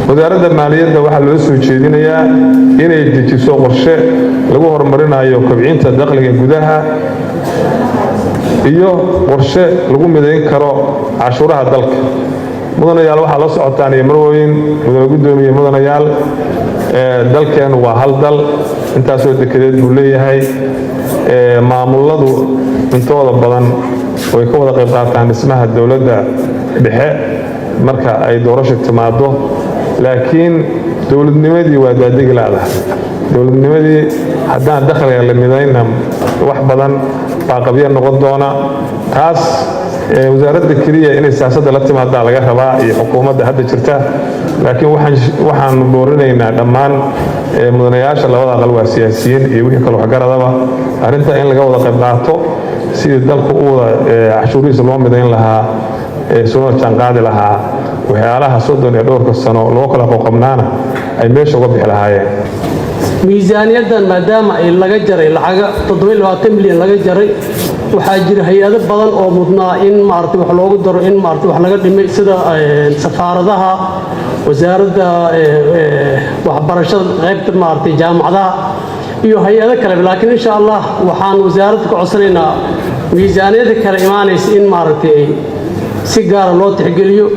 wasaaradda maaliyadda waxaa loo soo jeedinayaa inay dejiso qorshe lagu horumarinayo kobcinta dakhliga gudaha iyo qorshe lagu midayn karo cashuuraha dalka. mudanayaal waxaa la socotaan iyo marwooyin mudane gudoomiye mudanayaal dalkeenu waa hal dal intaasoo dekedeed buu leeyahay maamuladu intooda badan way ka wada qayb qaataan dhismaha dowladda dhexe marka ay doorasho timaado laakiin dowladnimadii waa daadegi laadahay dowladnimadii haddaan dakhliga la midayna wax badan baa qabya noqon doona taas wasaaradda keliya inay siyaasadda la timaadaa laga rabaa iyo xukuumadda hadda jirta laakiin waxaan boorinaynaa dhammaan mudanayaasha labada aqal waa siyaasiyiin iyo wixii kale waxgaradaba arrinta in laga wada qayb qaato sidii dalku u wada cashuurihiisa loo midayn lahaa soo jaanqaadi lahaa waxyaalaha 30 iyo dhowrka sano loo kala qoqobnaana ay meesha uga bixi lahaayeen. miisaaniyaddan maadaama ay laga jaray lacaga 27 milyan laga jaray waxaa jira hay'ado badan oo mudnaa in maartay wax loogu daro in maartay wax laga dhimay sida safaaradaha wasaaradda waxbarashada qaybta maartay jaamacadaha iyo hay'ado kale laakiin insha Allah waxaan wasaaradda ka codsanaynaa miisaaniyadda kale imaanaysa in maartay si gaar ah loo tixgeliyo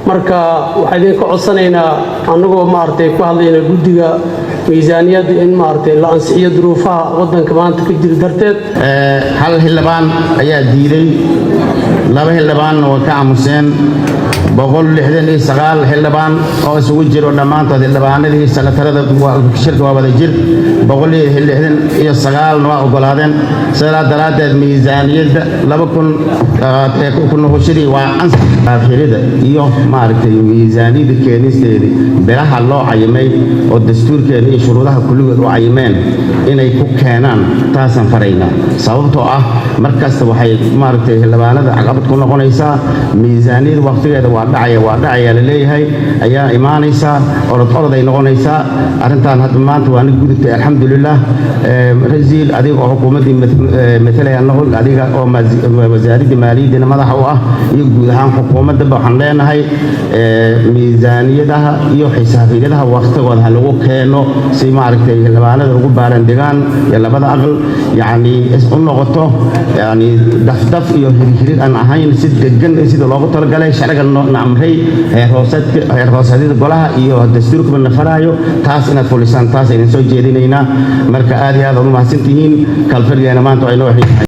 marka waxaan idin ka codsanaynaa anagoo maartay ku hadlayna guddiga miisaaniyadda in maartay la ansixiyo duruufaha waddanka maanta ka jira darteed hal xildhibaan ayaa diiday laba xildhibaanna waa ka aamuseen 169 xildhibaan oo isugu jiro dhammaantood xildhibaanadii sanatarada shirka waa wada jir 169 waa ogolaadeen sidaa daraaddeed miisaaniyadda 2000 waa ansixirida iyo maartay miisaaniyadda keenisteedii biraha loo cayimay oo dastuurkeena iyo shuruudaha kulligood u cayimeen inay ku keenaan taasan faraynaa sababtoo ah markasta waxay maartay xildhibaanada caqabad ku noqonaysaa miisaaniyadda waqtigeeda waa dhacaya la leeyahay ayaa imaanaysa orod ay noqonaysaa arrintan hadda maanta waa gudubtay alxamdulillah rasiil adiga oo xukuumaddii matalaya noqon adiga oo wasaaradda maaliyadda madaxa u ah iyo guud ahaan xukuumadda waxaan leenahay miisaaniyadaha iyo xisaabiyadaha waqtigooda ha lagu keeno si maartay xildhibaanada ugu baaran degaan iyo labada aqal yani u noqoto yani dafdaf iyo hirhirid aan ahayn si degan sida loogu talagalay sharciga amray heer hoosaadida golaha iyo dastuurka nafaraayo taas inaad fulisaan taas ayaan soo jeedinaynaa marka aad iyo aad u mahadsantihiin kalfadhigeena maanta ay noo